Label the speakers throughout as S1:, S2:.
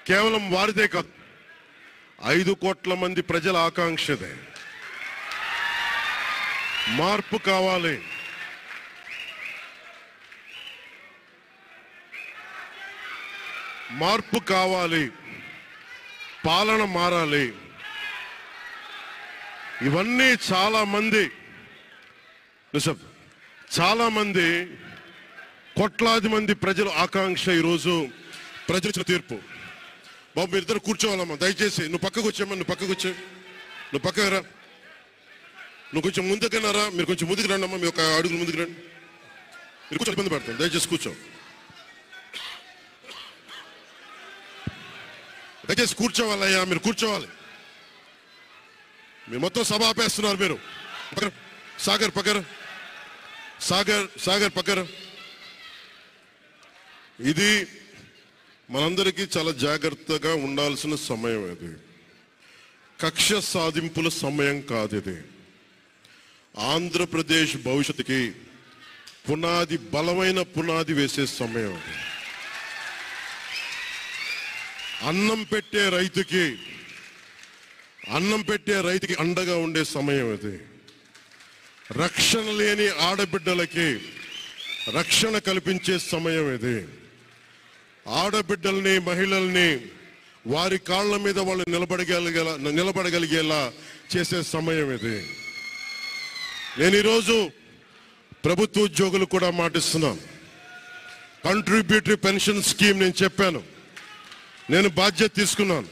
S1: కేవలం వారిదే కాదు, 5 కోట్ల మంది ప్రజల ఆకాంక్షదే. మార్పు కావాలి. మార్పు కావాలి, పాలన మారాలి. ఇవన్నీ చాలా మంది కోట్లాది మంది ప్రజల ఆకాంక్ష. ఈరోజు ప్రజల తీర్పు. బాబు మీరిద్దరు కూర్చోవాలమ్మా, దయచేసి. నువ్వు పక్కకు వచ్చామ్మా, నువ్వు పక్కకు వచ్చే, నువ్వు పక్కకు రా, నువ్వు కొంచెం ముందుకన్నారా, మీరు కొంచెం ముందుకు రండి అమ్మా, మీ ఒక అడుగులు ముందుకు రండి. మీరు కూర్చొని ఇబ్బంది పడతాను, దయచేసి కూర్చో, దయచేసి కూర్చోవాలయ్యా, మీరు కూర్చోవాలి. మీరు మొత్తం సభ ఆపేస్తున్నారు. మీరు సాగర్ పక్కన, సాగర్ పక్కన. ఇది మనందరికీ చాలా జాగ్రత్తగా ఉండాల్సిన సమయం. ఇది కక్ష సాధింపుల సమయం కాదు. ఇది ఆంధ్రప్రదేశ్ భవిష్యత్తుకి పునాది, బలమైన పునాది వేసే సమయం. అది అన్నం పెట్టే రైతుకి అండగా ఉండే సమయం. ఇది రక్షణ లేని ఆడబిడ్డలకి రక్షణ కల్పించే సమయం. ఇది ఆడబిడ్డల్ని, మహిళల్ని వారి కాళ్ళ మీద వాళ్ళు నిలబడగలిగేలా చేసే సమయం. ఇది నేను ఈరోజు ప్రభుత్వ ఉద్యోగులు కూడా మాటిస్తున్నాను. కంట్రిబ్యూటరీ పెన్షన్ స్కీమ్ నేను చెప్పాను, నేను బాధ్యత తీసుకున్నాను,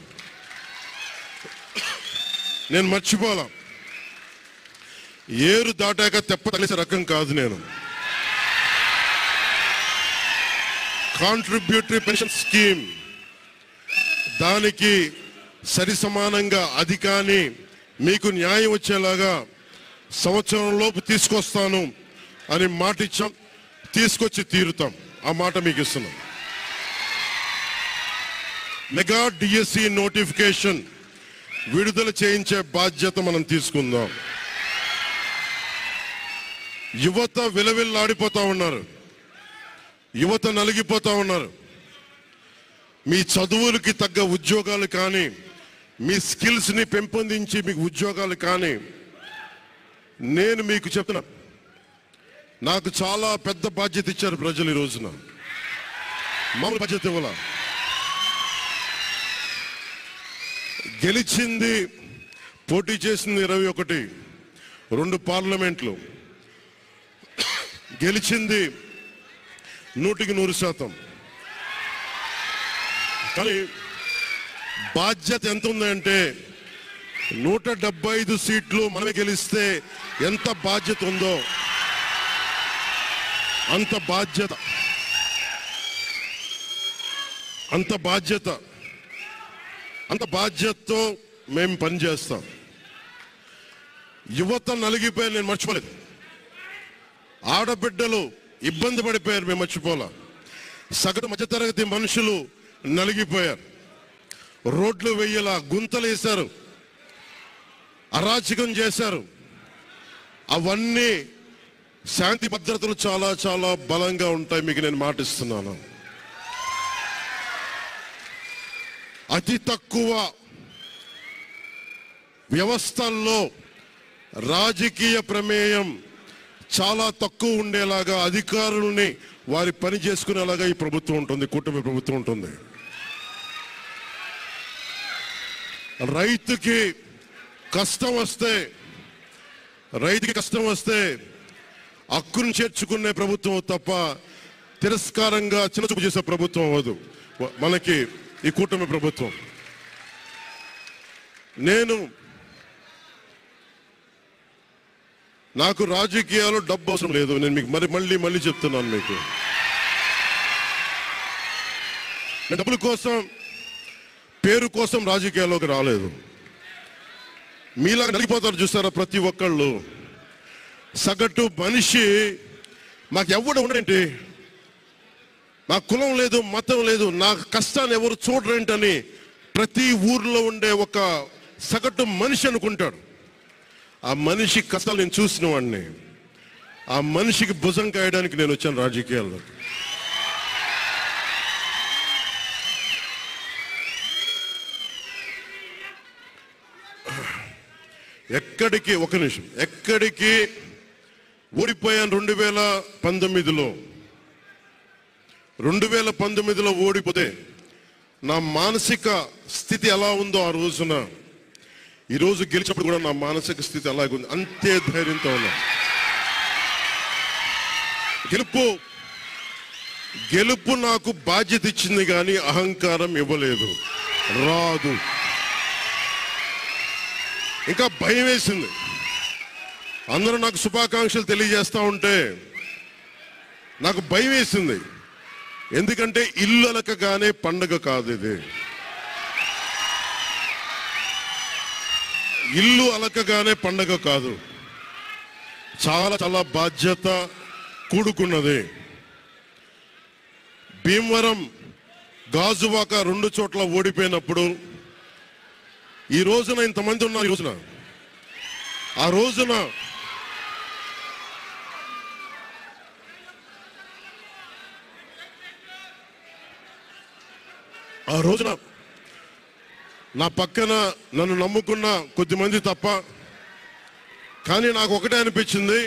S1: నేను మర్చిపోలా. ఏరు దాటాక తెప్ప తగిలిసే రకం కాదు నేను. కాంట్రిబ్యూటరీ పెన్షన్ స్కీమ్ దానికి సరి సమానంగా అది కానీ మీకు న్యాయం వచ్చేలాగా సంవత్సరంలోపు తీసుకొస్తాను అని మాట ఇచ్చాం. తీసుకొచ్చి తీరుతాం. ఆ మాట మీకు ఇస్తున్నాం. మెగా డిఎస్సి నోటిఫికేషన్ విడుదల చేయించే బాధ్యత మనం తీసుకుందాం. యువత విలవిల్లాడిపోతా ఉన్నారు, యువత నలిగిపోతా ఉన్నారు. మీ చదువులకి తగ్గ ఉద్యోగాలు కానీ, మీ స్కిల్స్ని పెంపొందించి మీకు ఉద్యోగాలు కానీ, నేను మీకు చెప్తున్నా, నాకు చాలా పెద్ద బాధ్యత ఇచ్చారు ప్రజలు. ఈ రోజున మామూలు బాధ్యత ఇవ్వాల. గెలిచింది, పోటీ చేసింది 21, 2 పార్లమెంట్లు గెలిచింది 100%. కానీ బాధ్యత ఎంత ఉందంటే 175 సీట్లు మనమే గెలిస్తే ఎంత బాధ్యత ఉందో అంత బాధ్యతతో మేము పనిచేస్తాం. యువత నలిగిపోయారు, నేను మర్చిపోలేదు. ఆడబిడ్డలు ఇబ్బంది పడిపోయారు, మేము మర్చిపోలా. సగటు మధ్యతరగతి మనుషులు నలిగిపోయారు. రోడ్లు వెయ్యేలా గుంతలు వేశారు, అరాచకం చేశారు. అవన్నీ శాంతి భద్రతలు చాలా చాలా బలంగా ఉంటాయి, మీకు నేను మాటిస్తున్నాను. అతి తక్కువ వ్యవస్థల్లో రాజకీయ ప్రమేయం చాలా తక్కువ ఉండేలాగా, అధికారుల్ని వారి పని చేసుకునేలాగా ఈ ప్రభుత్వం ఉంటుంది, కూటమి ప్రభుత్వం ఉంటుంది. రైతుకి కష్టం వస్తే హక్కును చేర్చుకునే ప్రభుత్వం తప్ప తిరస్కారంగా చిన్నచూపు చేసే ప్రభుత్వం అవ్వదు మనకి ఈ కూటమి ప్రభుత్వం. నాకు రాజకీయాలు డబ్బు అవసరం లేదు. నేను మీకు మళ్ళీ చెప్తున్నాను. మీకు డబ్బుల కోసం, పేరు కోసం రాజకీయాల్లోకి రాలేదు. మీలాగా నలిగిపోతారు చూస్తారా ప్రతి ఒక్కళ్ళు. సగటు మనిషి మాకు ఎవడు ఉండేంటి, నాకు కులం లేదు, మతం లేదు, నా కష్టాన్ని ఎవరు చూడరేంటని ప్రతి ఊర్లో ఉండే ఒక సగటు మనిషి అనుకుంటాడు. ఆ మనిషి కష్టాలు నేను చూసిన వాడిని. ఆ మనిషికి భుజం కాయడానికి నేను వచ్చాను రాజకీయాల్లో. ఎక్కడికి, ఒక నిమిషం, ఎక్కడికి ఓడిపోయాను 2019లో. 2019లో ఓడిపోతే నా మానసిక స్థితి ఎలా ఉందో ఆ రోజున, ఈరోజు గెలిచినప్పుడు కూడా నా మానసిక స్థితి అలాగే ఉంది. అంతే ధైర్యంతో ఉన్నా. గెలుపు నాకు బాధ్యత ఇచ్చింది కానీ అహంకారం ఇవ్వలేదు. రాదు. ఇంకా భయం వేసింది. అందరూ నాకు శుభాకాంక్షలు తెలియజేస్తా ఉంటే నాకు భయం వేసింది. ఎందుకంటే ఇల్లు అలకగానే పండగ కాదు ఇది. ఇల్లు అలకగానే పండగ కాదు. చాలా చాలా బాధ్యత కూడుకున్నది. భీమవరం, గాజువాక 2 చోట్ల ఓడిపోయినప్పుడు ఈ రోజున ఇంతమంది ఉన్నారు. ఈ రోజున ఆ రోజున నా పక్కన నన్ను నమ్ముకున్న కొద్దిమంది తప్ప, కానీ నాకు ఒకటే అనిపించింది,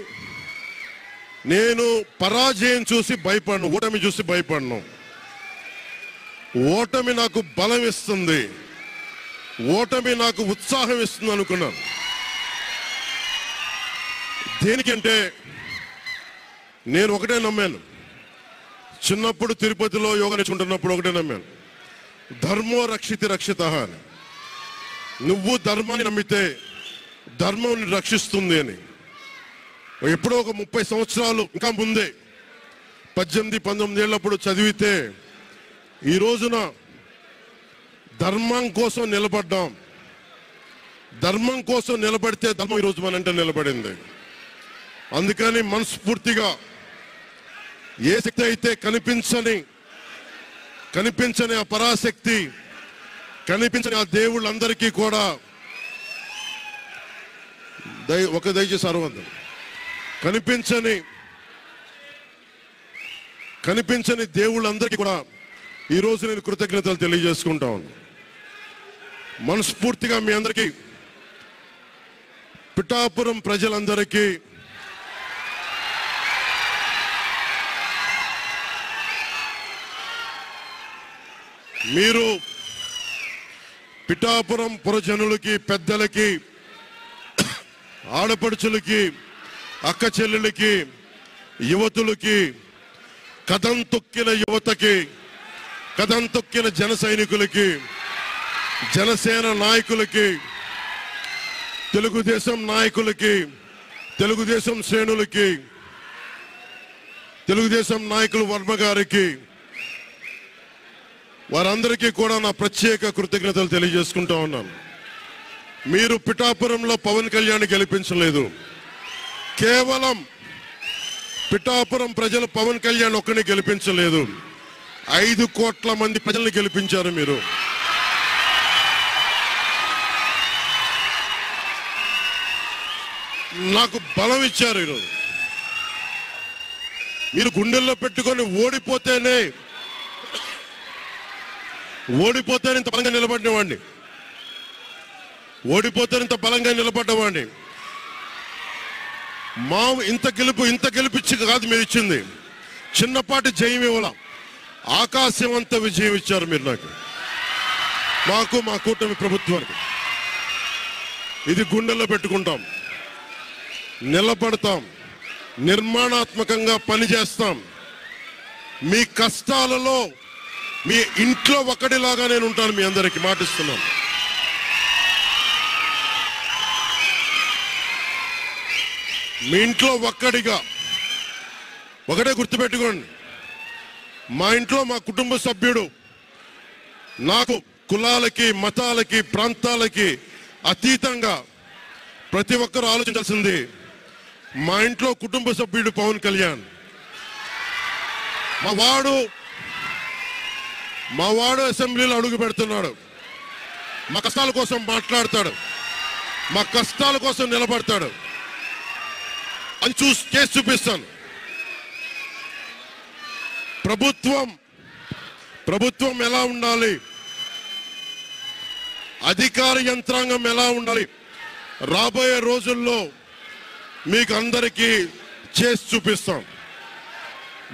S1: నేను పరాజయం చూసి భయపడను, ఓటమి చూసి భయపడను. ఓటమి నాకు బలం ఇస్తుంది, ఓటమి నాకు ఉత్సాహం ఇస్తుంది అనుకున్నాను. దేనికంటే నేను ఒకటే నమ్మాను. చిన్నప్పుడు తిరుపతిలో యోగా నేర్చుకుంటున్నప్పుడు ఒకటే నమ్మాను, ధర్మో రక్షితి రక్షిత అని. నువ్వు ధర్మాన్ని నమ్మితే ధర్మం రక్షిస్తుంది అని. ఎప్పుడో ఒక 30 సంవత్సరాలు ఇంకా ముందే, 18-19 ఏళ్ళప్పుడు చదివితే, ఈ రోజున ధర్మం కోసం నిలబడ్డాం. ధర్మం కోసం నిలబడితే ధర్మం ఈరోజు మనంటే నిలబడింది. అందుకని మనస్ఫూర్తిగా ఏ శక్తి అయితే కనిపించని ఆ పరాశక్తి, కనిపించని ఆ దేవుళ్ళందరికీ కూడా దయచేసి అరవద్దు, కనిపించని దేవుళ్ళందరికీ కూడా ఈరోజు నేను కృతజ్ఞతలు తెలియజేసుకుంటాను. మనస్ఫూర్తిగా మీ అందరికీ, పిఠాపురం ప్రజలందరికీ, మీరు పిఠాపురం పురజనులకి, పెద్దలకి, ఆడపడుచులకి, అక్క చెల్లెలకి, యువతులకి, కథం తొక్కిన యువతకి, కథం తొక్కిన జన సైనికులకి, జనసేన నాయకులకి, తెలుగుదేశం నాయకులకి, తెలుగుదేశం శ్రేణులకి, తెలుగుదేశం నాయకులు వర్మ గారికి, వారందరికీ కూడా నా ప్రత్యేక కృతజ్ఞతలు తెలియజేసుకుంటా ఉన్నాను. మీరు పిఠాపురంలో పవన్ కళ్యాణ్ గెలిపించలేదు. కేవలం పిఠాపురం ప్రజలు పవన్ కళ్యాణ్ ఒక్కడిని గెలిపించలేదు, 5 కోట్ల మంది ప్రజల్ని గెలిపించారు. మీరు నాకు బలం ఇచ్చారు. ఈరోజు మీరు గుండెల్లో పెట్టుకొని ఓడిపోతేనే ఇంత బలంగా నిలబడినవాడిని, ఇంత బలంగా నిలబడ్డవాడిని. ఇంత గెలిపించి కాదు మీరు ఇచ్చింది, చిన్నపాటి జయం ఇవ్వాల, ఆకాశం అంత విజయం ఇచ్చారు మీరు మాకు, మా కూటమి ప్రభుత్వానికి. ఇది గుండెల్లో పెట్టుకుంటాం, నిలబడతాం, నిర్మాణాత్మకంగా పనిచేస్తాం. మీ కష్టాలలో మీ ఇంట్లో ఒకటిలాగా నేను ఉంటాను. మీ అందరికీ మాటిస్తున్నాను. మీ ఇంట్లో ఒక్కడిగా, ఒకటే గుర్తుపెట్టుకోండి, మా ఇంట్లో మా కుటుంబ సభ్యుడు, నాకు కులాలకి, మతాలకి, ప్రాంతాలకి అతీతంగా ప్రతి ఒక్కరూ ఆలోచించాల్సింది, మా ఇంట్లో కుటుంబ సభ్యుడు పవన్ కళ్యాణ్. మా వాడు అసెంబ్లీలో అడుగు పెడుతున్నాడు, మా కష్టాల కోసం మాట్లాడతాడు, మా కష్టాల కోసం నిలబడతాడు అని చేసి చూపిస్తాను. ప్రభుత్వం ఎలా ఉండాలి, అధికార యంత్రాంగం ఎలా ఉండాలి, రాబోయే రోజుల్లో మీకు అందరికీ చేసి చూపిస్తాం.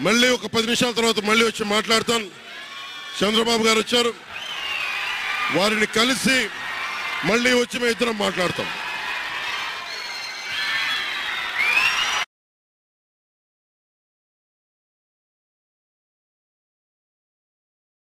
S1: మళ్ళీ ఒక 10 నిమిషాల తర్వాత మళ్ళీ వచ్చి మాట్లాడతాను. చంద్రబాబు గారు వచ్చారు, వారిని కలిసి మళ్ళీ వచ్చి మేము ఇద్దరం మాట్లాడతాం.